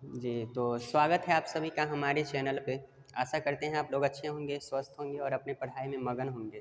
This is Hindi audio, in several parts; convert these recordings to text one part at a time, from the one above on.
जी, तो स्वागत है आप सभी का हमारे चैनल पे। आशा करते हैं आप लोग अच्छे होंगे, स्वस्थ होंगे और अपने पढ़ाई में मगन होंगे।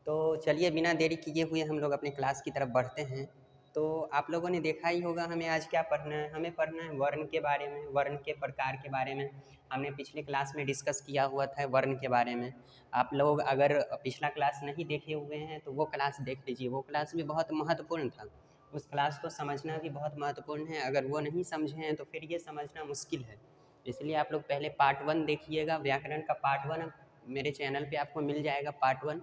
तो चलिए बिना देरी किए हुए हम लोग अपने क्लास की तरफ बढ़ते हैं। तो आप लोगों ने देखा ही होगा हमें आज क्या पढ़ना है। हमें पढ़ना है वर्ण के बारे में, वर्ण के प्रकार के बारे में। हमने पिछले क्लास में डिस्कस किया हुआ था वर्ण के बारे में। आप लोग अगर पिछला क्लास नहीं देखे हुए हैं तो वो क्लास देख लीजिए, वो क्लास भी बहुत महत्वपूर्ण था। उस क्लास को समझना भी बहुत महत्वपूर्ण है। अगर वो नहीं समझे हैं तो फिर ये समझना मुश्किल है। इसलिए आप लोग पहले पार्ट 1 देखिएगा, व्याकरण का पार्ट 1 मेरे चैनल पे आपको मिल जाएगा पार्ट 1,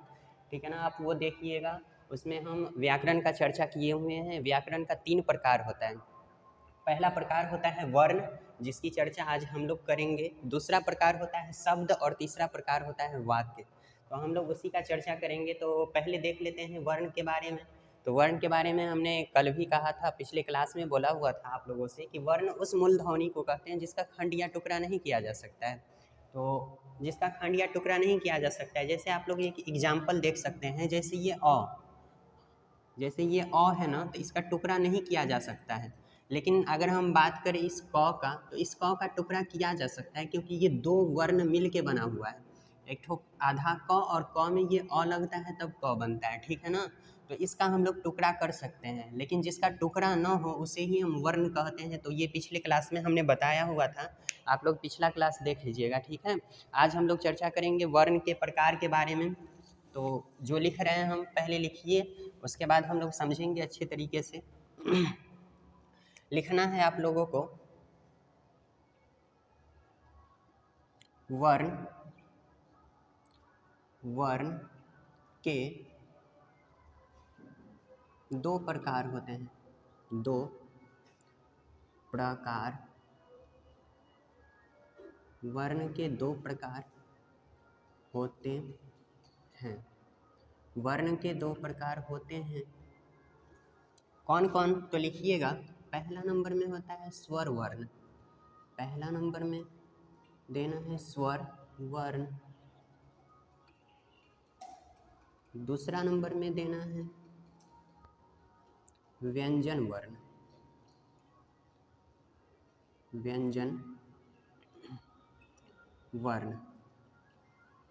ठीक है ना। आप वो देखिएगा, उसमें हम व्याकरण का चर्चा किए हुए हैं। व्याकरण का 3 प्रकार होता है। पहला प्रकार होता है वर्ण, जिसकी चर्चा आज हम लोग करेंगे। दूसरा प्रकार होता है शब्द और तीसरा प्रकार होता है वाक्य। तो हम लोग उसी का चर्चा करेंगे। तो पहले देख लेते हैं वर्ण के बारे में। तो वर्ण के बारे में हमने कल भी कहा था, पिछले क्लास में बोला हुआ था आप लोगों से कि वर्ण उस मूल ध्वनि को कहते हैं जिसका खंड या टुकड़ा नहीं किया जा सकता है। तो जिसका खंड या टुकड़ा नहीं किया जा सकता है, जैसे आप लोग एक एग्जाम्पल देख सकते हैं। जैसे ये अ है ना, तो इसका टुकड़ा नहीं किया जा सकता है। लेकिन अगर हम बात करें इस क का, तो इस क का टुकड़ा किया जा सकता है, क्योंकि ये 2 वर्ण मिल के बना हुआ है। एक ठो आधा क और क में ये अ लगता है तब क बनता है, ठीक है ना। तो इसका हम लोग टुकड़ा कर सकते हैं, लेकिन जिसका टुकड़ा न हो उसे ही हम वर्ण कहते हैं। तो ये पिछले क्लास में हमने बताया हुआ था, आप लोग पिछला क्लास देख लीजिएगा, ठीक है। आज हम लोग चर्चा करेंगे वर्ण के प्रकार के बारे में। तो जो लिख रहे हैं हम पहले लिखिए, उसके बाद हम लोग समझेंगे अच्छे तरीके से। लिखना है आप लोगों को वर्ण, वर्ण के 2 प्रकार होते हैं। 2 प्रकार, वर्ण के 2 प्रकार होते हैं। वर्ण के 2 प्रकार होते हैं, कौन कौन? तो लिखिएगा। पहला नंबर में होता है स्वर वर्ण। पहला नंबर में देना है स्वर वर्ण। दूसरा नंबर में देना है व्यंजन वर्ण। व्यंजन वर्ण,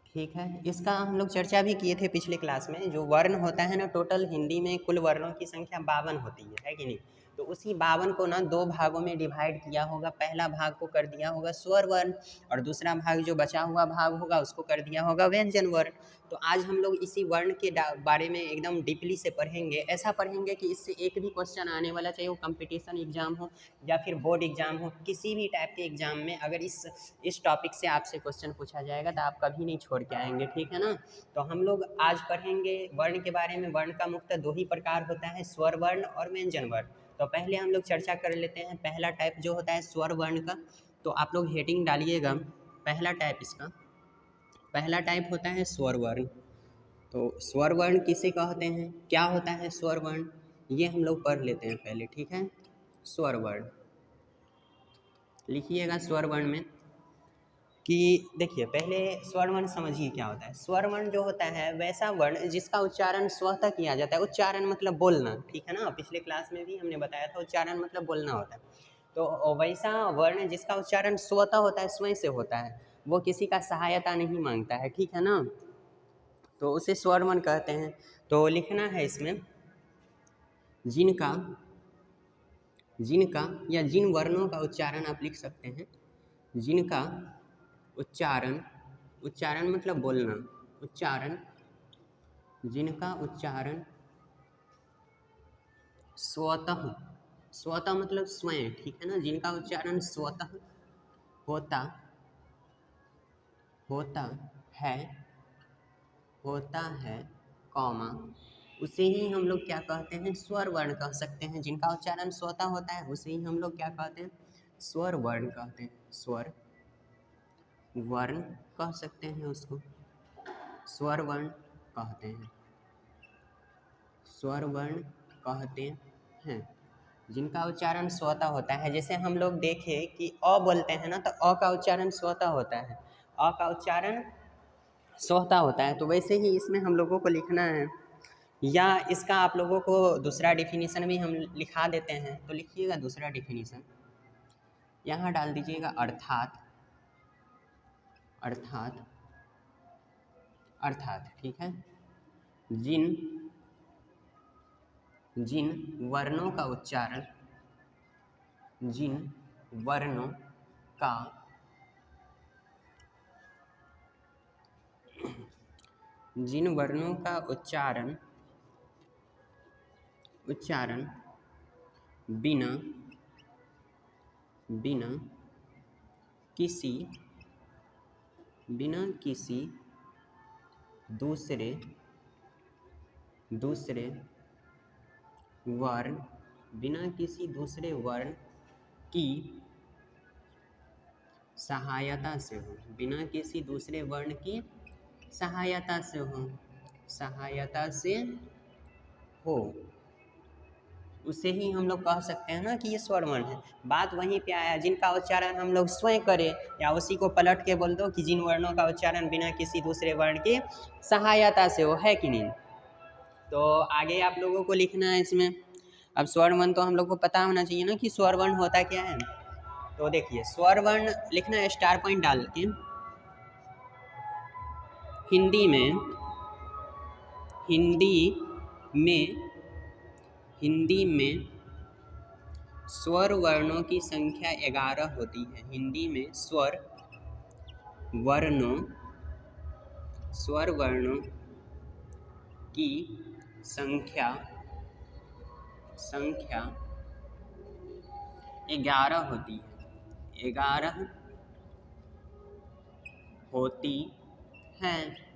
ठीक है। इसका हम लोग चर्चा भी किए थे पिछले क्लास में। जो वर्ण होता है ना, टोटल हिंदी में कुल वर्णों की संख्या 52 होती है कि नहीं। तो उसी 52 को ना 2 भागों में डिवाइड किया होगा। पहला भाग को कर दिया होगा स्वर वर्ण, और दूसरा भाग जो बचा हुआ भाग होगा उसको कर दिया होगा व्यंजन वर्ण। तो आज हम लोग इसी वर्ण के बारे में एकदम डीपली से पढ़ेंगे। ऐसा पढ़ेंगे कि इससे एक भी क्वेश्चन आने वाला, चाहे वो कंपटीशन एग्जाम हो या फिर बोर्ड एग्जाम हो, किसी भी टाइप के एग्जाम में अगर इस टॉपिक से आपसे क्वेश्चन पूछा जाएगा तो आप कभी नहीं छोड़ के आएंगे, ठीक है ना। तो हम लोग आज पढ़ेंगे वर्ण के बारे में। वर्ण का मुख्यतः 2 ही प्रकार होता है, स्वर वर्ण और व्यंजन वर्ण। तो पहले हम लोग चर्चा कर लेते हैं पहला टाइप जो होता है स्वर वर्ण का। तो आप लोग हेडिंग डालिएगा, पहला टाइप इसका। पहला टाइप होता है स्वर वर्ण। तो स्वर वर्ण किसे कहते हैं, क्या होता है स्वर वर्ण, ये हम लोग पढ़ लेते हैं पहले, ठीक है। स्वर वर्ण लिखिएगा। स्वर वर्ण में कि देखिए, पहले स्वर वर्ण समझिए क्या होता है। स्वर वर्ण जो होता है वैसा वर्ण जिसका उच्चारण स्वतः किया जाता है। उच्चारण मतलब बोलना, ठीक है ना। पिछले क्लास में भी हमने बताया था उच्चारण मतलब बोलना होता है। तो वैसा वर्ण जिसका उच्चारण स्वतः होता है, स्वयं से होता है, वो किसी का सहायता नहीं मांगता है, ठीक है ना। तो उसे स्वर वर्ण कहते हैं। तो लिखना है इसमें जिनका जिनका या जिन वर्णों का उच्चारण आप लिख सकते हैं। जिनका उच्चारण, उच्चारण मतलब बोलना, उच्चारण, जिनका उच्चारण स्वतः, स्वतः मतलब स्वयं, ठीक है ना। जिनका उच्चारण स्वतः होता होता है होता है कॉमा, उसे ही हम लोग क्या कहते हैं, स्वर वर्ण कह सकते हैं। जिनका उच्चारण स्वतः होता है उसे ही हम लोग क्या कहते हैं, स्वर वर्ण कहते हैं। स्वर वर्ण कह सकते हैं उसको, स्वर वर्ण कहते हैं, स्वर वर्ण कहते हैं। जिनका उच्चारण स्वतः होता है, जैसे हम लोग देखें कि अ बोलते हैं ना, तो अ का उच्चारण स्वतः होता है। अ का उच्चारण स्वतः होता है। तो वैसे ही इसमें हम लोगों को लिखना है, या इसका आप लोगों को दूसरा डिफिनीसन भी हम लिखा देते हैं। तो लिखिएगा दूसरा डिफिनीसन। यहाँ डाल दीजिएगा अर्थात, अर्थात, अर्थात, ठीक है। जिन जिन वर्णों का उच्चारण, जिन वर्णों का जिन वर्णों का उच्चारण उच्चारण बिना बिना किसी दूसरे वर्ण, बिना किसी दूसरे वर्ण की सहायता से हो, बिना किसी दूसरे वर्ण की सहायता से हो, सहायता से हो, उसे ही हम लोग कह सकते हैं ना कि ये स्वर वर्ण है। बात वहीं पे आया, जिनका उच्चारण हम लोग स्वयं करें, या उसी को पलट के बोल दो कि जिन वर्णों का उच्चारण बिना किसी दूसरे वर्ण की सहायता से हो, है कि नहीं। तो आगे आप लोगों को लिखना है इसमें। अब स्वर वर्ण तो हम लोग को पता होना चाहिए ना कि स्वर वर्ण होता क्या है। तो देखिए, स्वर वर्ण लिखना है स्टार पॉइंट डाल के। हिंदी में स्वर वर्णों की संख्या 11 होती है। हिंदी में स्वर वर्णों की संख्या 11 होती है, 11 होती है।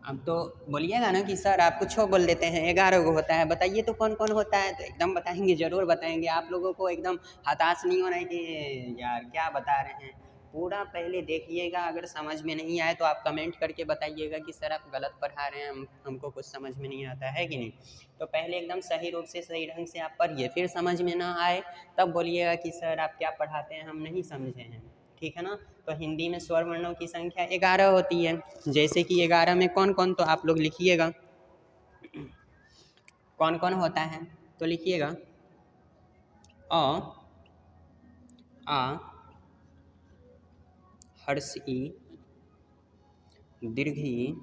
अब तो बोलिएगा ना कि सर आप कुछ बोल देते हैं, 11 को होता है, बताइए तो कौन कौन होता है। तो एकदम बताएंगे, ज़रूर बताएंगे। आप लोगों को एकदम हताश नहीं होना है कि यार क्या बता रहे हैं। पूरा पहले देखिएगा, अगर समझ में नहीं आए तो आप कमेंट करके बताइएगा कि सर आप गलत पढ़ा रहे हैं, हमको कुछ समझ में नहीं आता है कि नहीं। तो पहले एकदम सही रूप से, सही ढंग से आप पढ़िए, फिर समझ में ना आए तब बोलिएगा कि सर आप क्या पढ़ाते हैं, हम नहीं समझे हैं, ठीक है ना। तो हिंदी में स्वर वर्णों की संख्या 11 होती है। जैसे कि 11 में कौन कौन, तो आप लोग लिखिएगा कौन कौन होता है। तो लिखिएगा अ, आ, हर्ष ई, दीर्घ ई,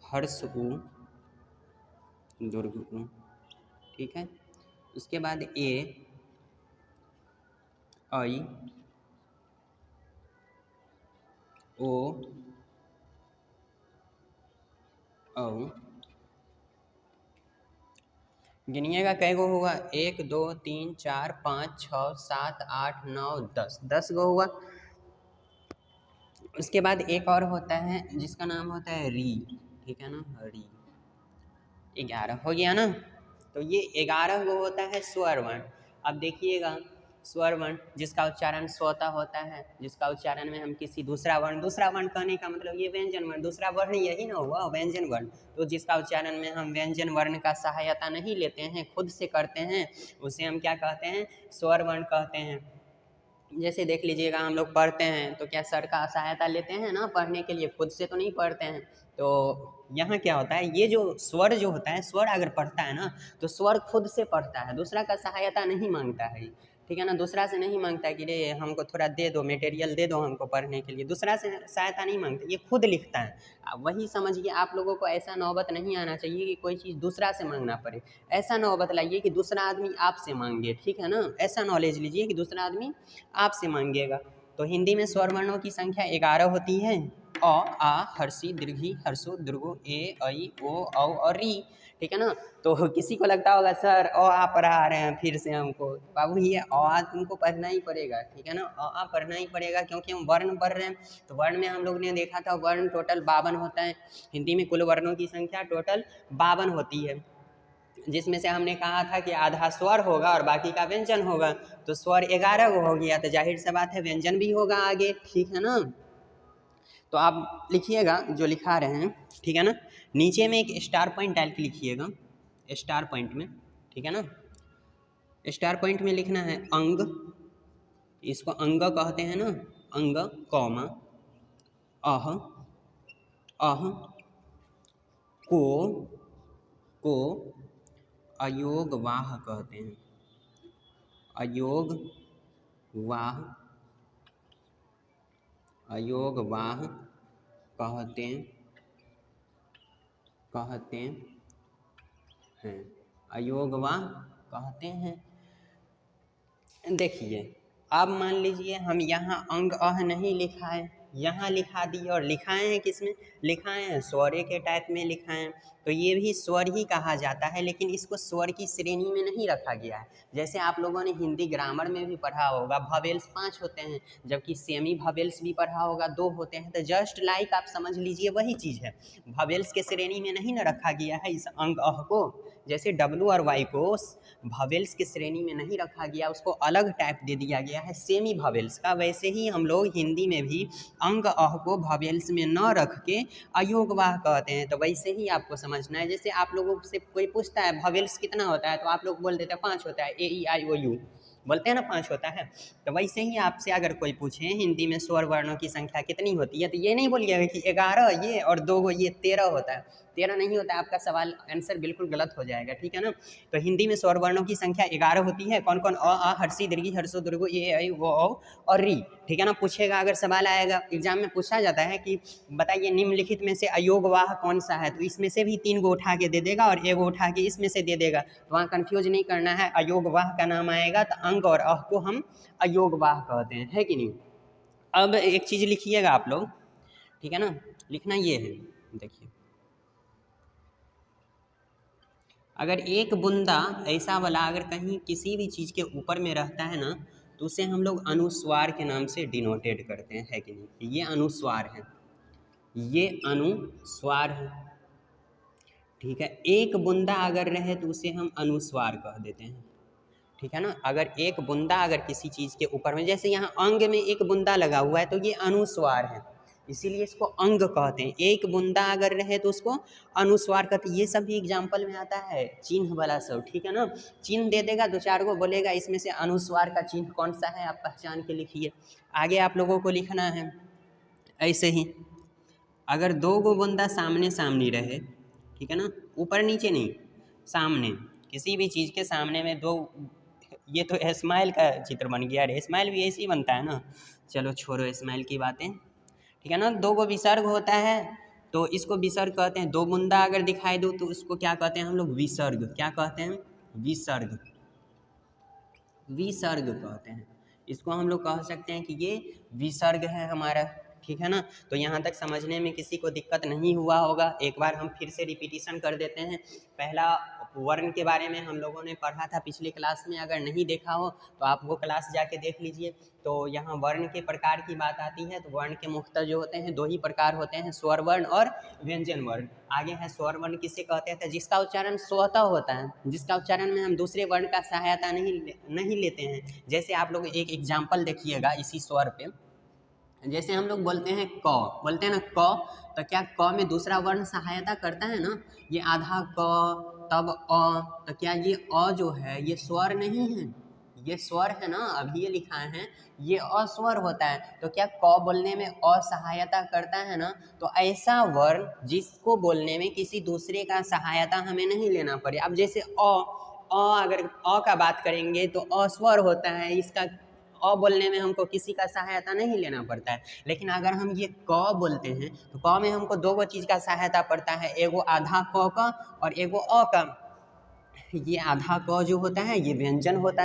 हर्ष उ, दीर्घ उ, ठीक है। उसके बाद ए, आई, ओ, औ। गिनिएगा कै गो हुआ, 1 2 3 4 5 6 7 8 9 10, 10 गो हुआ। उसके बाद एक और होता है जिसका नाम होता है री, ठीक है ना, री। 11 हो गया ना। तो ये 11 गो होता है स्वर वर्ण। अब देखिएगा, स्वर वर्ण जिसका उच्चारण स्वतः होता है, जिसका उच्चारण में हम किसी दूसरा वर्ण कहने का मतलब ये व्यंजन वर्ण, दूसरा वर्ण यही ना हुआ व्यंजन वर्ण। तो जिसका उच्चारण में हम व्यंजन वर्ण का सहायता नहीं लेते हैं, खुद से करते हैं, उसे हम क्या कहते हैं, स्वर वर्ण कहते हैं। जैसे देख लीजिएगा, हम लोग पढ़ते हैं तो क्या सर का सहायता लेते हैं ना पढ़ने के लिए, खुद से तो नहीं पढ़ते हैं। तो यहाँ क्या होता है, ये जो स्वर जो होता है, स्वर अगर पढ़ता है ना तो स्वर खुद से पढ़ता है, दूसरा का सहायता नहीं मांगता है, ठीक है ना। दूसरा से नहीं मांगता है कि रे हमको थोड़ा दे दो, मटेरियल दे दो हमको पढ़ने के लिए, दूसरा से सहायता नहीं मांगता, ये खुद लिखता है। वही समझिए, आप लोगों को ऐसा नौबत नहीं आना चाहिए कि कोई चीज़ दूसरा से मांगना पड़े। ऐसा नौबत लाइए कि दूसरा आदमी आपसे मांगे, ठीक है ना। ऐसा नॉलेज लीजिए कि दूसरा आदमी आपसे मांगेगा। तो हिंदी में स्वर वर्णों की संख्या 11 होती है। अ, आ, हर्षी, दीर्घी, हर्षो, दीर्घो, ए, ऐ, ओ, औ और री, ठीक है ना। तो किसी को लगता होगा सर अ आ पढ़ा रहे हैं फिर से हमको। बाबू ये अ आ तुमको पढ़ना ही पड़ेगा, ठीक है ना, अ आ पढ़ना ही पड़ेगा, क्योंकि हम वर्ण पढ़ रहे हैं। तो वर्ण में हम लोग ने देखा था वर्ण टोटल 52 होता है। हिंदी में कुल वर्णों की संख्या टोटल 52 होती है, जिसमें से हमने कहा था कि आधा स्वर होगा और बाकी का व्यंजन होगा। तो स्वर 11 गो हो गया, तो जाहिर सी बात है व्यंजन भी होगा आगे, ठीक है ना। तो आप लिखिएगा जो लिखा रहे हैं, ठीक है ना। नीचे में एक स्टार पॉइंट डाल के लिखिएगा, स्टार पॉइंट में, ठीक है ना। स्टार पॉइंट में लिखना है अंग, इसको अंग कहते हैं ना, अंग, कौमा, अह, अह, को अयोगवाह कहते हैं, अयोगवाह कहते हैं। अयोगवाह कहते हैं। देखिए, अब मान लीजिए हम यहाँ अंग अह नहीं लिखा है, यहाँ लिखा दिए और लिखाए हैं किसमें, लिखाए हैं स्वर के टाइप में लिखाए हैं, तो ये भी स्वर ही कहा जाता है, लेकिन इसको स्वर की श्रेणी में नहीं रखा गया है। जैसे आप लोगों ने हिंदी ग्रामर में भी पढ़ा होगा, ववेल्स 5 होते हैं, जबकि सेमी ववेल्स भी पढ़ा होगा 2 होते हैं। तो जस्ट लाइक आप समझ लीजिए वही चीज़ है, ववेल्स के श्रेणी में नहीं न रखा गया है इस अंग अह को। जैसे डब्लू और वाई को ववेल्स की श्रेणी में नहीं रखा गया, उसको अलग टाइप दे दिया गया है सेमी ववेल्स का, वैसे ही हम लोग हिंदी में भी अंग अह को ववेल्स में न रख के अयोगवाह कहते हैं। तो वैसे ही आपको समझना है। जैसे आप लोगों से कोई पूछता है ववेल्स कितना होता है, तो आप लोग बोल देते हैं 5 होता है, AEIOU बोलते हैं ना 5 होता है। तो वैसे ही आपसे अगर कोई पूछे हिंदी में स्वर वर्णों की संख्या कितनी होती है, तो ये नहीं बोलिएगा कि 11 ये और 2 ये 13 होता है। 13 नहीं होता है, आपका सवाल आंसर बिल्कुल गलत हो जाएगा, ठीक है ना। तो हिंदी में स्वर वर्णों की संख्या 11 होती है। कौन कौन? अ, आ, हर्षी, दीर्घी, हर्षो, दुर्गो, ए, ऐ, ओ, औ और री, ठीक है ना। पूछेगा, अगर सवाल आएगा एग्जाम में पूछा जाता है कि बताइए निम्नलिखित में से अयोगवाह कौन सा है, तो इसमें से भी 3 गो उठा के दे देगा और 1 गो उठा के इसमें से दे देगा। तो वहाँ कन्फ्यूज नहीं करना है, अयोगवाह का नाम आएगा तो अंग और अह को हम अयोगवाह कहते हैं, है कि नहीं। अब एक चीज़ लिखिएगा आप लोग, ठीक है ना। लिखना ये है, देखिए, अगर एक बूंदा ऐसा वाला अगर कहीं किसी भी चीज़ के ऊपर में रहता है ना, तो उसे हम लोग अनुस्वार के नाम से डिनोटेड करते हैं, है कि नहीं। ये अनुस्वार है, ये अनुस्वार है, ठीक है। एक बूंदा अगर रहे तो उसे हम अनुस्वार कह देते हैं, ठीक है ना। अगर एक बूंदा अगर किसी चीज़ के ऊपर में, जैसे यहाँ अंग में एक बूंदा लगा हुआ है, तो ये अनुस्वार है, इसीलिए इसको अंग कहते हैं। एक बूंदा अगर रहे तो उसको अनुस्वार कहते हैं। ये सब भी एग्जाम्पल में आता है, चिन्ह वाला सब, ठीक है ना। चिन्ह दे देगा, 2-4 को बोलेगा इसमें से अनुस्वार का चिन्ह कौन सा है, आप पहचान के लिखिए। आगे आप लोगों को लिखना है ऐसे ही, अगर 2 गो बूंदा सामने सामने रहे, ठीक है ना, ऊपर नीचे नहीं, सामने, किसी भी चीज़ के सामने में 2, ये तो स्माइल का चित्र बन गया। अरे स्माइल भी ऐसे ही बनता है ना, चलो छोड़ो स्माइल की बातें, ठीक है ना। 2 गो विसर्ग होता है, तो इसको विसर्ग कहते हैं। 2 बूंदा अगर दिखाई दो तो उसको क्या कहते हैं हम लोग, विसर्ग। क्या कहते हैं? विसर्ग, विसर्ग कहते हैं। इसको हम लोग कह सकते हैं कि ये विसर्ग है हमारा, ठीक है ना। तो यहाँ तक समझने में किसी को दिक्कत नहीं हुआ होगा। एक बार हम फिर से रिपीटिशन कर देते हैं। पहला वर्ण के बारे में हम लोगों ने पढ़ा था पिछले क्लास में, अगर नहीं देखा हो तो आप वो क्लास जाके देख लीजिए। तो यहाँ वर्ण के प्रकार की बात आती है, तो वर्ण के मुख्यतः जो होते हैं 2 ही प्रकार होते हैं, स्वर वर्ण और व्यंजन वर्ण। आगे है स्वर वर्ण, किसे कहते हैं, जिसका उच्चारण स्वतः होता है, जिसका उच्चारण में हम दूसरे वर्ण का सहायता नहीं लेते हैं। जैसे आप लोग एक एग्जाम्पल देखिएगा इसी स्वर पे, जैसे हम लोग बोलते हैं क, बोलते हैं ना क, तो क्या क में दूसरा वर्ण सहायता करता है ना। ये आधा क तब अ, तो क्या ये अ जो है ये स्वर नहीं है, ये स्वर है ना। अभी ये लिखा है ये अस्वर होता है, तो क्या क बोलने में असहायता करता है ना। तो ऐसा वर्ण जिसको बोलने में किसी दूसरे का सहायता हमें नहीं लेना पड़े। अब जैसे अगर अ का बात करेंगे तो अस्वर होता है, इसका अ बोलने में हमको किसी का सहायता नहीं लेना पड़ता है। लेकिन अगर हम ये क बोलते हैं तो क में हमको 2 गो चीज़ का सहायता पड़ता है, एगो आधा क का और एगो अ का। ये आधा क जो होता है ये व्यंजन होता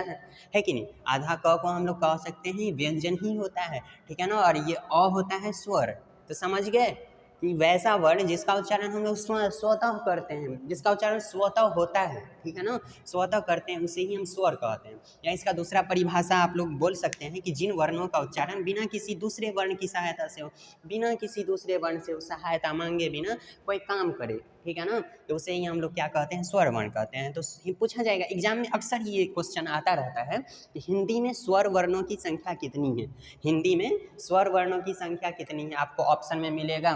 है कि नहीं। आधा क को हम लोग कह सकते हैं व्यंजन ही होता है, ठीक है ना। और ये अ होता है स्वर। तो समझ गए कि वैसा वर्ण जिसका उच्चारण हम लोग स्वतः करते हैं, जिसका उच्चारण स्वतः होता है, ठीक है ना, स्वतः करते हैं, उसे ही हम स्वर कहते हैं। या इसका दूसरा परिभाषा आप लोग बोल सकते हैं कि जिन वर्णों का उच्चारण बिना किसी दूसरे वर्ण की सहायता से हो, बिना किसी दूसरे वर्ण से सहायता मांगे बिना कोई काम करे, ठीक है ना, तो उसे ही हम लोग क्या कहते हैं, स्वर वर्ण कहते हैं। तो पूछा जाएगा एग्जाम में, अक्सर ये क्वेश्चन आता रहता है कि हिंदी में स्वर वर्णों की संख्या कितनी है, हिंदी में स्वर वर्णों की संख्या कितनी है। आपको ऑप्शन में मिलेगा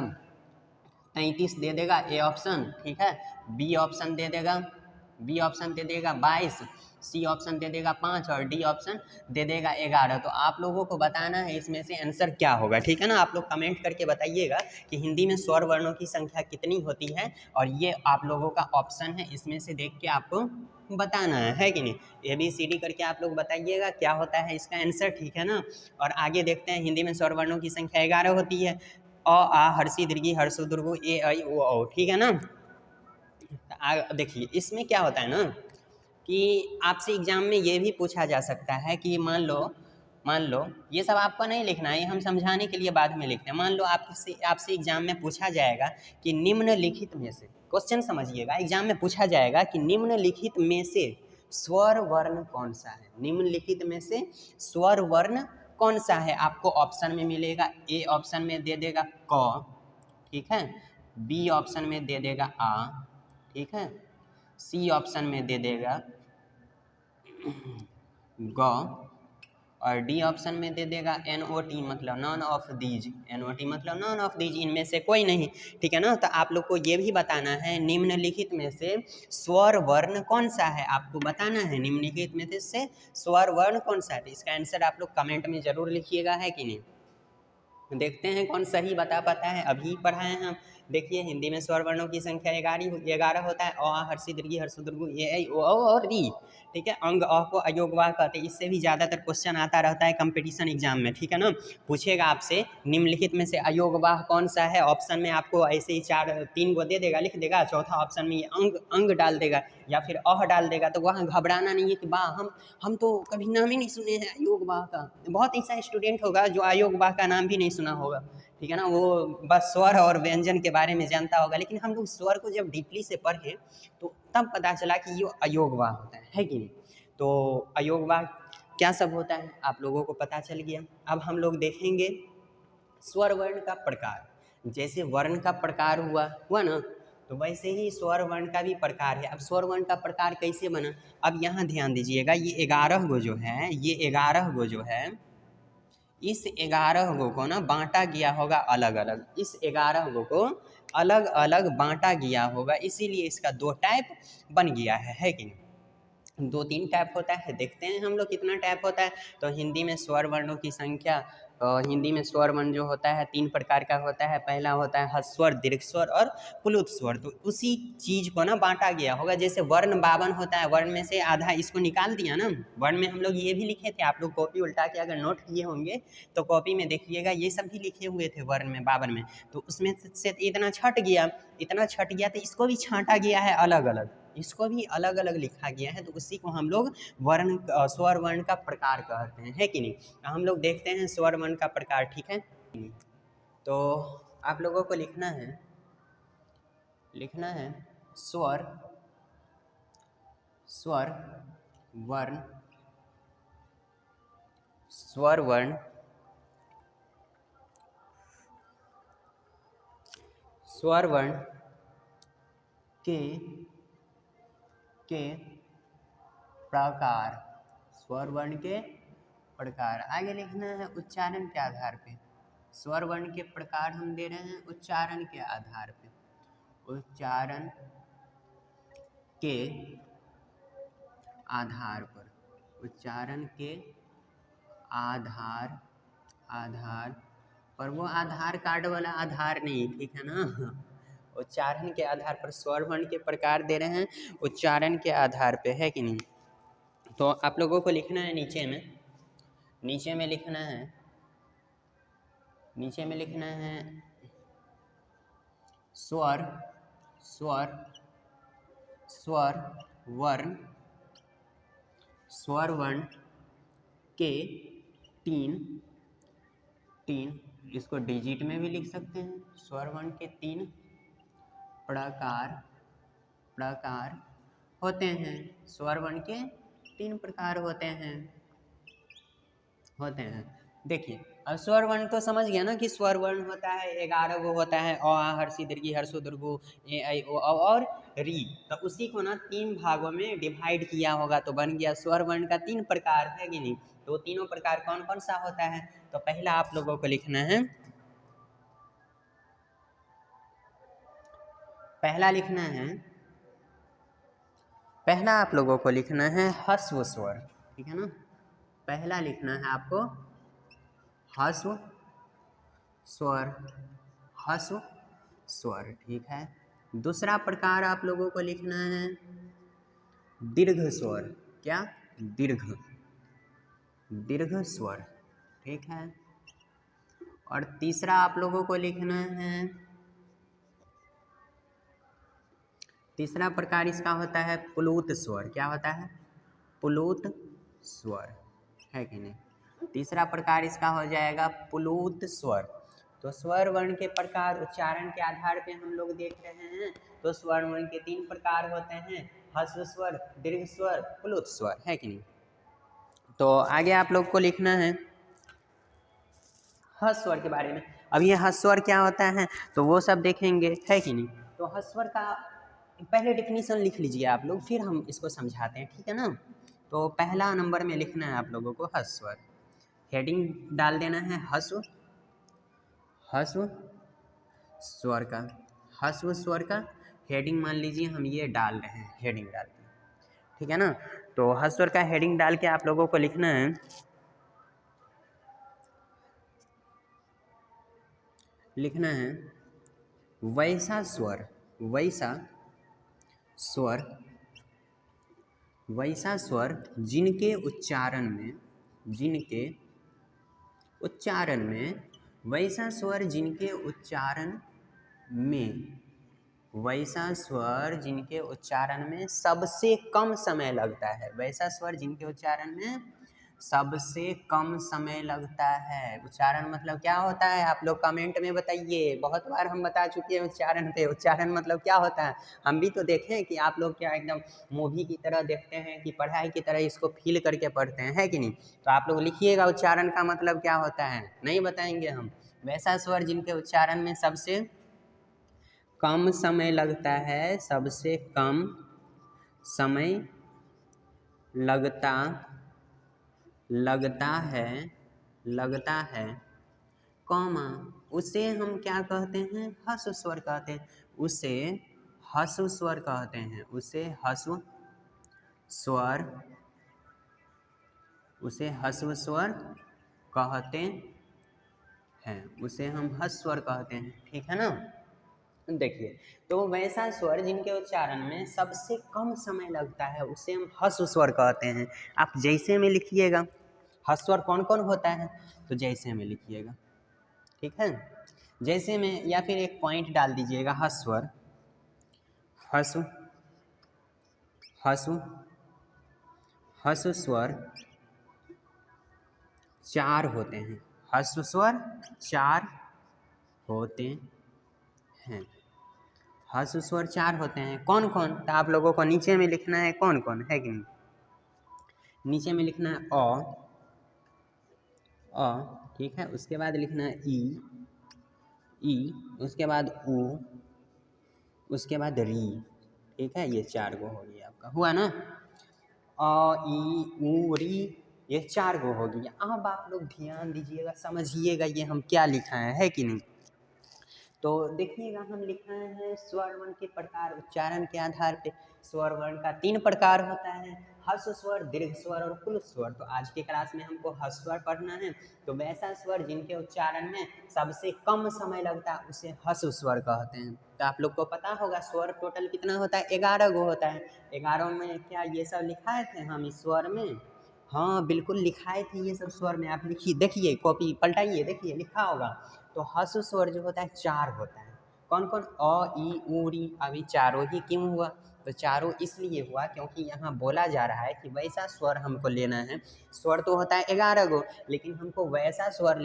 33 दे देगा ए ऑप्शन, ठीक है, बी ऑप्शन दे देगा बी ऑप्शन दे देगा 22, सी ऑप्शन दे देगा 5 और डी ऑप्शन दे देगा 11। तो आप लोगों को बताना है इसमें से आंसर क्या होगा, ठीक है ना। आप लोग कमेंट करके बताइएगा कि हिंदी में स्वर वर्णों की संख्या कितनी होती है, और ये आप लोगों का ऑप्शन है, इसमें से देख के आपको बताना है कि नहीं। ABCD करके आप लोग बताइएगा क्या होता है इसका आंसर, ठीक है ना। और आगे देखते हैं, हिंदी में स्वर वर्णों की संख्या 11 होती है। अ आ हर्षी दीर्घी हर्षो दीर्घो ए ऐ ओ औ, ठीक है ना। देखिए इसमें क्या होता है ना कि आपसे एग्जाम में ये भी पूछा जा सकता है कि मान लो ये सब आपको नहीं लिखना है, ये हम समझाने के लिए बाद में लिखते हैं। मान लो आपसे एग्जाम में पूछा जाएगा कि निम्नलिखित में से, क्वेश्चन समझिएगा, एग्जाम में पूछा जाएगा कि निम्नलिखित में से स्वर वर्ण कौन सा है। निम्नलिखित में से स्वर वर्ण कौन सा है, आपको ऑप्शन में मिलेगा। ए ऑप्शन में दे देगा क, ठीक है, बी ऑप्शन में दे देगा आ, ठीक है, सी ऑप्शन में दे देगा ग, और डी ऑप्शन में दे देगा NOT मतलब नॉन ऑफ दीज। NOT मतलब नॉन ऑफ दीज, इनमें से कोई नहीं, ठीक है ना। तो आप लोग को ये भी बताना है निम्नलिखित में से स्वर वर्ण कौन सा है, आपको बताना है निम्नलिखित में से स्वर वर्ण कौन सा है। तो इसका आंसर आप लोग कमेंट में जरूर लिखिएगा, है कि नहीं। देखते हैं कौन सही बता पाता है। अभी पढ़ाए हैं हम। देखिए हिंदी में स्वर वर्णों की संख्या 11 होता है। अ हर्षी दीर्घी हर्षो दीर्घो ए ऐ ओ औ और री, ठीक है। अंग अ को अयोगवाह कहते हैं। इससे भी ज़्यादातर क्वेश्चन आता रहता है कंपटीशन एग्जाम में, ठीक है ना। पूछेगा आपसे निम्नलिखित में से अयोगवाह कौन सा है, ऑप्शन में आपको ऐसे ही 3 गो दे देगा, लिख देगा। चौथा ऑप्शन में ये अंग डाल देगा या फिर अह डाल देगा। तो वहाँ घबराना नहीं है कि वाह हम तो कभी नाम ही नहीं सुने हैं अयोगवाह का। बहुत ऐसा स्टूडेंट होगा जो अयोगवाह का नाम भी नहीं सुना होगा, ठीक है ना। वो बस स्वर और व्यंजन के बारे में जानता होगा। लेकिन हम लोग स्वर को जब डीपली से पढ़े तो तब पता चला कि ये अयोगवाह होता है कि नहीं। तो अयोगवाह क्या सब होता है आप लोगों को पता चल गया। अब हम लोग देखेंगे स्वर वर्ण का प्रकार। जैसे वर्ण का प्रकार हुआ ना, तो वैसे ही स्वर वर्ण का भी प्रकार है। अब स्वर वर्ण का प्रकार कैसे बना, अब यहाँ ध्यान दीजिएगा। ये 11 गो जो है, ये 11 गो जो है, इस 11 गो को ना बांटा गया होगा अलग अलग। इस 11 गो को अलग अलग बांटा गया होगा, इसीलिए इसका 2 टाइप बन गया है कि नहीं। 2-3 टाइप होता है। देखते हैं हम लोग कितना टाइप होता है। तो हिंदी में स्वर वर्णों की संख्या, हिंदी में स्वर वर्ण जो होता है 3 प्रकार का होता है। पहला होता है ह्रस्व स्वर, दीर्घ स्वर और प्लुत स्वर। तो उसी चीज़ को ना बांटा गया होगा। जैसे वर्ण 52 होता है, वर्ण में से आधा इसको निकाल दिया ना। वर्ण में हम लोग ये भी लिखे थे, आप लोग कॉपी उल्टा के अगर नोट किए होंगे तो कॉपी में देखिएगा, ये सब भी लिखे हुए थे वर्ण में 52 में। तो उसमें से इतना छट गया, तो इसको भी छांटा गया है अलग अलग, इसको भी अलग अलग लिखा गया है। तो उसी को हम लोग स्वर वर्ण का प्रकार कहते हैं, है कि नहीं। हम लोग देखते हैं स्वर वर्ण का प्रकार, ठीक है। तो आप लोगों को लिखना है स्वर वर्ण, स्वर वर्ण, स्वर वर्ण के प्रकार, स्वर वर्ण के प्रकार। आगे लिखना है उच्चारण के आधार पे। स्वर वर्ण के प्रकार हम दे रहे हैं उच्चारण के आधार पे। उच्चारण के आधार पर, उच्चारण के आधार पर, वो आधार कार्ड वाला आधार नहीं, ठीक है ना। उच्चारण के आधार पर स्वर वर्ण के प्रकार दे रहे हैं उच्चारण के आधार पे, है कि नहीं। तो आप लोगों को लिखना है नीचे में लिखना है स्वर वर्ण के तीन, इसको डिजिट में भी लिख सकते हैं। स्वर वर्ण के 3 प्रकार होते हैं। स्वर वर्ण के 3 प्रकार होते हैं। देखिए अब स्वर वर्ण तो समझ गया ना कि स्वर वर्ण होता है 11 गो होता है। अ आ हर्षी दीर्घी हर्षो दीर्घो ए ऐ ओ औ और री। तो उसी को ना 3 भागों में डिवाइड किया होगा तो बन गया स्वर वर्ण का 3 प्रकार, है कि नहीं। तो तीनों प्रकार कौन कौन सा होता है। तो पहला आप लोगों को लिखना है, पहला आप लोगों को लिखना है ह्रस्व स्वर, ठीक है ना। पहला लिखना है आपको ह्रस्व स्वर, ह्रस्व स्वर, ठीक है। दूसरा प्रकार आप लोगों को लिखना है दीर्घ स्वर, क्या, दीर्घ, दीर्घ स्वर, ठीक है। और तीसरा आप लोगों को लिखना है, तीसरा प्रकार इसका होता है प्लुत स्वर, क्या होता है, प्लुत स्वर, है कि नहीं। तीसरा प्रकार इसका हो जाएगा प्लुत स्वर। तो स्वर वर्ण के प्रकार उच्चारण के आधार पे हम लोग देख रहे हैं, तो स्वर वर्ण के 3 प्रकार होते हैं, ह्रस्व स्वर, दीर्घ स्वर, प्लुत स्वर, है कि नहीं। तो आगे आप लोग को लिखना है ह्रस्व स्वर के बारे में। अब ये ह्रस्व स्वर क्या होता है तो वो सब देखेंगे, है कि नहीं। तो ह्रस्व स्वर का पहले डिफिनीशन लिख लीजिए आप लोग, फिर हम इसको समझाते हैं, ठीक है ना। तो पहला नंबर में लिखना है आप लोगों को ह्रस्व स्वर, हेडिंग डाल देना है ह्रस्व, ह्रस्व स्वर का, ह्रस्व स्वर का हेडिंग मान लीजिए हम ये डाल रहे हैं, हेडिंग डालते हैं, ठीक है ना। तो ह्रस्व स्वर का हेडिंग डाल के आप लोगों को लिखना है, लिखना है वैसा स्वर, वैसा स्वर, वैसा स्वर जिनके उच्चारण में, जिनके उच्चारण में, वैसा स्वर जिनके उच्चारण में, वैसा स्वर जिनके उच्चारण में सबसे कम समय लगता है, वैसा स्वर जिनके उच्चारण में सबसे कम समय लगता है। उच्चारण मतलब क्या होता है आप लोग कमेंट में बताइए, बहुत बार हम बता चुके हैं उच्चारण पे, उच्चारण मतलब क्या होता है। हम भी तो देखें कि आप लोग क्या एकदम मूवी की तरह देखते हैं कि पढ़ाई की तरह इसको फील करके पढ़ते हैं, है कि नहीं। तो आप लोग लिखिएगा उच्चारण का मतलब क्या होता है, नहीं बताएंगे हम। वैसा स्वर जिनके उच्चारण में सबसे कम समय लगता है, सबसे कम समय लगता लगता है, कॉमा, उसे हम क्या कहते हैं, ह्रस्व स्वर कहते हैं, उसे ह्रस्व स्वर कहते हैं, उसे ह्रस्व स्वर, उसे ह्रस्व स्वर कहते हैं, उसे हम ह्रस्व स्वर कहते हैं, ठीक है ना। देखिए, तो वैसा स्वर जिनके उच्चारण में सबसे कम समय लगता है उसे हम ह्रस्व स्वर कहते हैं। आप जैसे में लिखिएगा, ह्रस्व स्वर कौन कौन होता है, तो जैसे में लिखिएगा, ठीक है। जैसे में या फिर एक पॉइंट डाल दीजिएगा, ह्रस्व स्वर, ह्रस्व, ह्रस्व, ह्रस्व स्वर 4 होते हैं, ह्रस्व स्वर 4 होते हैं, ह्रस्व स्वर 4 होते हैं, कौन कौन, तो आप लोगों को नीचे में लिखना है कौन कौन, है कि नहीं। नीचे में लिखना है अ, ठीक है। उसके बाद लिखना है ई, उसके बाद उ, उसके बाद री, ठीक है। ये 4 गो हो गया आपका, हुआ ना। अ, ई, उ, री, ये 4 गो हो गया। अब आप लोग ध्यान दीजिएगा, समझिएगा ये हम क्या लिखा है कि नहीं। तो देखिएगा हम लिखाए हैं स्वर वर्ण के प्रकार उच्चारण के आधार पे। स्वर वर्ण का 3 प्रकार होता है, ह्रस्व स्वर, दीर्घ स्वर और प्लुत स्वर। तो आज के क्लास में हमको ह्रस्व स्वर पढ़ना है। तो वैसा स्वर जिनके उच्चारण में सबसे कम समय लगता है उसे ह्रस्व स्वर कहते हैं। तो आप लोग को पता होगा स्वर टोटल कितना होता है, 11 गो होता है। 11 में क्या ये सब लिखाए थे हम इस स्वर में, हाँ बिल्कुल लिखाए थे ये सब स्वर में। आप लिखिए, देखिए कॉपी पलटाइए, देखिए लिखा होगा। तो ह्रस्व स्वर जो होता है 4 होता है, कौन कौन, अ, ई, उ, री। अभी चारों ही क्यों हुआ, तो चारों इसलिए हुआ क्योंकि यहाँ बोला जा रहा है कि वैसा स्वर हमको लेना है। स्वर तो होता है 11 गो, लेकिन हमको वैसा स्वर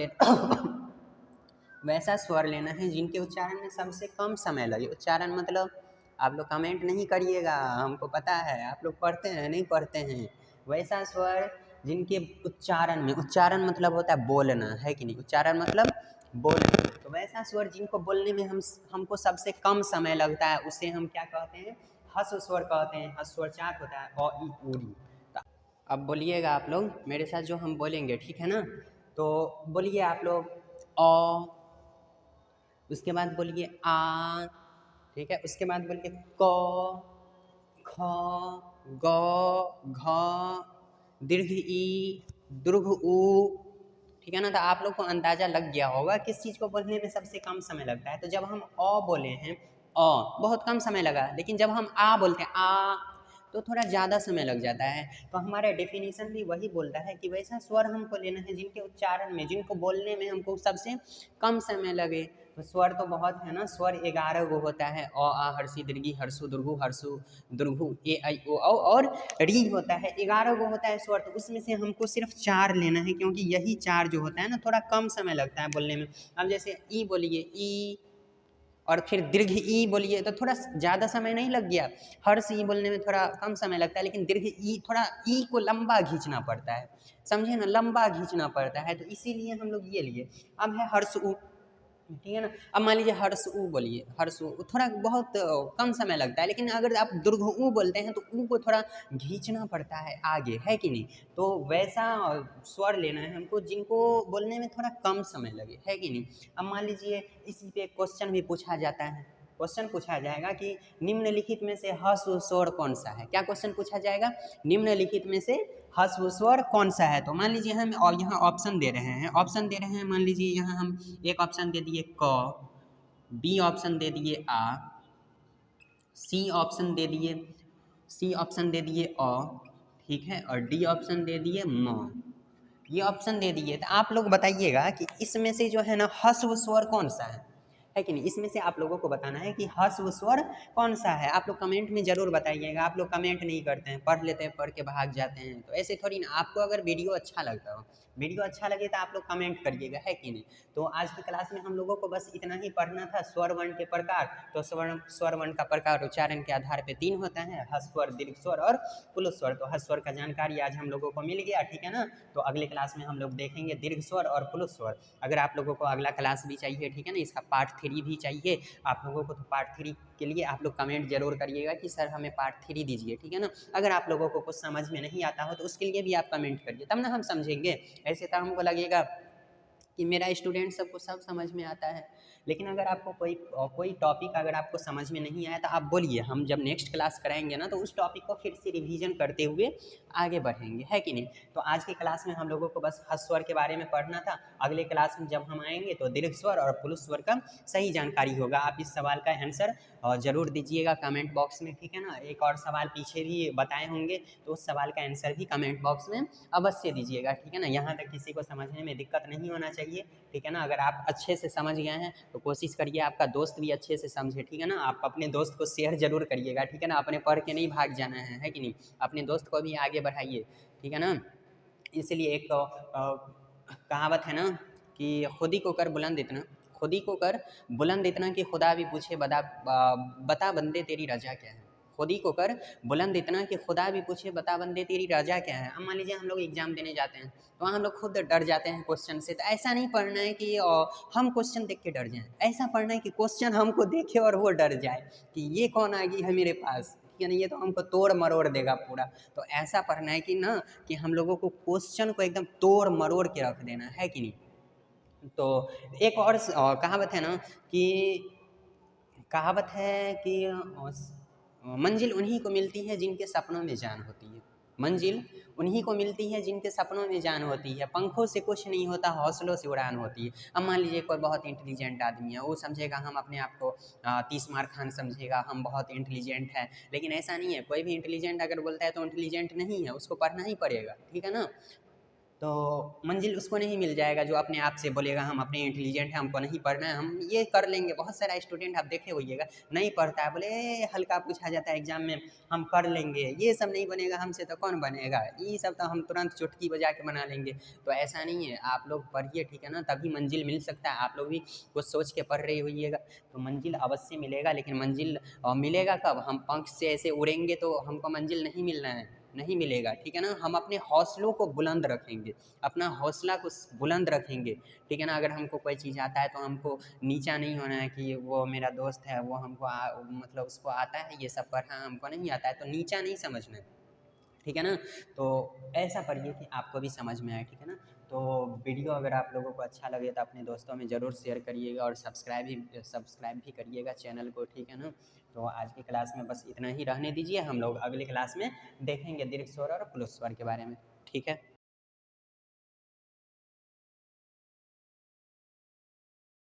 वैसा स्वर लेना है जिनके उच्चारण में सबसे कम समय लगे। उच्चारण मतलब आप लोग कमेंट नहीं करिएगा, हमको पता है आप लोग पढ़ते हैं नहीं पढ़ते हैं। वैसा स्वर जिनके उच्चारण में, उच्चारण मतलब होता है बोलना, है कि नहीं। उच्चारण मतलब बोलना। तो वैसा स्वर जिनको बोलने में हमको सबसे कम समय लगता है उसे हम क्या कहते हैं, ह्रस्व स्वर कहते हैं। ह्रस्व स्वर 4 होता है, अ, ई, उ, री। अब बोलिएगा आप लोग मेरे साथ जो हम बोलेंगे, ठीक है ना। तो बोलिए आप लोग अ, उसके बाद बोलिए आ, ठीक है। उसके बाद बोलिए क, ख, ग, घ, दीर्घ ई, दीर्घ ऊ, ठीक है ना। तो आप लोग को अंदाजा लग गया होगा किस चीज़ को बोलने में सबसे कम समय लगता है। तो जब हम अ बोले हैं, अ बहुत कम समय लगा, लेकिन जब हम आ बोलते हैं, आ, तो थोड़ा ज़्यादा समय लग जाता है। तो हमारा डेफिनेशन भी वही बोलता है कि वैसा स्वर हमको लेना है जिनके उच्चारण में, जिनको बोलने में हमको सबसे कम समय लगे। तो स्वर तो बहुत है ना, स्वर 11 गो होता है, अ आ हर्षी दीर्घी हर्षु दुर्घु हर्षु दुर्घु ए ऐ ओ औ और री होता है। 11 गो होता है स्वर, तो उसमें से हमको सिर्फ 4 लेना है, क्योंकि यही 4 जो होता है ना थोड़ा कम समय लगता है बोलने में। अब जैसे ई बोलिए, ई, और फिर दीर्घ ई बोलिए तो थोड़ा ज़्यादा समय नहीं लग गया। हर्ष ई बोलने में थोड़ा कम समय लगता है, लेकिन दीर्घ ई थोड़ा ई को लंबा खींचना पड़ता है, समझे ना, लंबा खींचना पड़ता है। तो इसीलिए हम लोग ये लिए। अब है हर्ष उ, ठीक है ना। अब मान लीजिए हर्ष उ बोलिए, हर्ष उ थोड़ा बहुत कम समय लगता है, लेकिन अगर आप दीर्घ उ बोलते हैं तो उ को थोड़ा खींचना पड़ता है आगे, है कि नहीं। तो वैसा स्वर लेना है हमको जिनको बोलने में थोड़ा कम समय लगे, है कि नहीं। अब मान लीजिए इसी पे क्वेश्चन भी पूछा जाता है, क्वेश्चन पूछा जाएगा कि निम्नलिखित में से ह्रस्व स्वर कौन सा है। क्या क्वेश्चन पूछा जाएगा, निम्नलिखित में से ह्रस्व स्वर कौन सा है। तो मान लीजिए हम और यहाँ ऑप्शन दे रहे हैं, ऑप्शन दे रहे हैं, मान लीजिए यहाँ हम एक ऑप्शन दे दिए क, बी ऑप्शन दे दिए आ, सी ऑप्शन दे दिए, सी ऑप्शन दे दिए अ, ठीक है, और डी ऑप्शन दे दिए म। ये ऑप्शन दे दिए। तो आप लोग बताइएगा कि इसमें से जो है ना ह्रस्व स्वर कौन सा है कि नहीं। इसमें से आप लोगों को बताना है कि ह्रस्व स्वर कौन सा है। आप लोग कमेंट में ज़रूर बताइएगा। आप लोग कमेंट नहीं करते हैं, पढ़ लेते हैं, पढ़ के भाग जाते हैं। तो ऐसे थोड़ी ना। आपको अगर वीडियो अच्छा लगता हो, वीडियो अच्छा लगे तो आप लोग कमेंट करिएगा, है कि नहीं। तो आज की क्लास में हम लोगों को बस इतना ही पढ़ना था, स्वर वर्ण के प्रकार। तो स्वर वर्ण का प्रकार उच्चारण के आधार पे 3 होता है, ह्रस्व स्वर, दीर्घ स्वर और पुल्ल स्वर। तो ह्रस्व स्वर का जानकारी आज हम लोगों को मिल गया, ठीक है ना। तो अगले क्लास में हम लोग देखेंगे दीर्घ स्वर और पुल्ल स्वर। अगर आप लोगों को अगला क्लास भी चाहिए, ठीक है ना, इसका पार्ट 3 भी चाहिए आप लोगों को, तो पार्ट 3 के लिए आप लोग कमेंट जरूर करिएगा कि सर हमें पार्ट 3 दीजिए, ठीक है ना। अगर आप लोगों को कुछ समझ में नहीं आता हो तो उसके लिए भी आप कमेंट करिए, तब ना हम समझेंगे। ऐसे तो हमको लगेगा कि मेरा स्टूडेंट सबको सब समझ में आता है। लेकिन अगर आपको कोई टॉपिक अगर आपको समझ में नहीं आया तो आप बोलिए, हम जब नेक्स्ट क्लास कराएंगे ना तो उस टॉपिक को फिर से रिवीजन करते हुए आगे बढ़ेंगे, है कि नहीं। तो आज की क्लास में हम लोगों को बस ह्रस्व स्वर के बारे में पढ़ना था। अगले क्लास में जब हम आएंगे तो दीर्घ स्वर और पुल्ल स्वर का सही जानकारी होगा। आप इस सवाल का आंसर ज़रूर दीजिएगा कमेंट बॉक्स में, ठीक है ना। एक और सवाल पीछे भी बताए होंगे, तो उस सवाल का आंसर भी कमेंट बॉक्स में अवश्य दीजिएगा, ठीक है ना। यहाँ तक किसी को समझने में दिक्कत नहीं होना चाहिए, ठीक है ना। अगर आप अच्छे से समझ गए हैं तो कोशिश करिए आपका दोस्त भी अच्छे से समझे, ठीक है ना। आप अपने दोस्त को शेयर जरूर करिएगा, ठीक है ना। अपने पढ़ के नहीं भाग जाना है कि नहीं। अपने दोस्त को भी आगे बढ़ाइए, ठीक है ना। इसलिए एक कहावत है ना कि खुदी को कर बुलंद इतना, खुदी को कर बुलंद इतना कि खुदा भी पूछे बता बंदे तेरी रजा क्या है। खुदी को कर बुलंद इतना कि खुदा भी पूछे बता बंदे तेरी रजा क्या है। अब मान लीजिए हम लोग एग्जाम देने जाते हैं तो हम लोग खुद डर जाते हैं क्वेश्चन से। तो ऐसा नहीं पढ़ना है कि हम क्वेश्चन देख के डर जाएं, ऐसा पढ़ना है कि क्वेश्चन हमको देखे और वो डर जाए कि ये कौन आ गई है मेरे पास, ठीक है ना, ये तो हमको तोड़ मरोड़ देगा पूरा। तो ऐसा पढ़ना है कि ना कि हम लोगों को क्वेश्चन को एकदम तोड़ मरोड़ के रख देना है कि नहीं। तो एक और कहावत है ना कि कहावत है कि मंजिल उन्हीं को मिलती है जिनके सपनों में जान होती है। मंजिल उन्हीं को मिलती है जिनके सपनों में जान होती है। पंखों से कुछ नहीं होता, हौसलों से उड़ान होती है। अब मान लीजिए कोई बहुत इंटेलिजेंट आदमी है, वो समझेगा हम अपने आप को 30 मार खान समझेगा, हम बहुत इंटेलिजेंट है। लेकिन ऐसा नहीं है, कोई भी इंटेलिजेंट अगर बोलता है तो इंटेलिजेंट नहीं है, उसको पढ़ना ही पड़ेगा, ठीक है ना। तो मंजिल उसको नहीं मिल जाएगा जो अपने आप से बोलेगा हम अपने इंटेलिजेंट हैं, हमको नहीं पढ़ना है, हम ये कर लेंगे। बहुत सारा स्टूडेंट आप देखे होइएगा नहीं पढ़ता है, बोले हल्का पूछा जाता है एग्जाम में हम कर लेंगे, ये सब नहीं बनेगा हमसे तो कौन बनेगा, ये सब तो हम तुरंत चुटकी बजा के बना लेंगे। तो ऐसा नहीं है, आप लोग पढ़िए, ठीक है ना, तभी मंजिल मिल सकता है। आप लोग भी कुछ सोच के पढ़ रहे होइएगा तो मंजिल अवश्य मिलेगा। लेकिन मंजिल मिलेगा कब, हम पंख से ऐसे उड़ेंगे तो हमको मंजिल नहीं मिलना है, नहीं मिलेगा, ठीक है ना। हम अपने हौसलों को बुलंद रखेंगे, अपना हौसला को बुलंद रखेंगे, ठीक है ना। अगर हमको कोई चीज़ आता है तो हमको नीचा नहीं होना है कि वो मेरा दोस्त है, वो हमको मतलब उसको आता है ये सब पढ़ना, हमको नहीं आता है, तो नीचा नहीं समझना है, ठीक है ना। तो ऐसा पढ़िए कि आपको भी समझ में आए, ठीक है ना। तो वीडियो अगर आप लोगों को अच्छा लगे तो अपने दोस्तों में ज़रूर शेयर करिएगा और सब्सक्राइब भी करिएगा चैनल को, ठीक है ना। तो आज की क्लास में बस इतना ही रहने दीजिए, हम लोग अगले क्लास में देखेंगे दीर्घ स्वर और प्लुस स्वर के बारे में, ठीक है।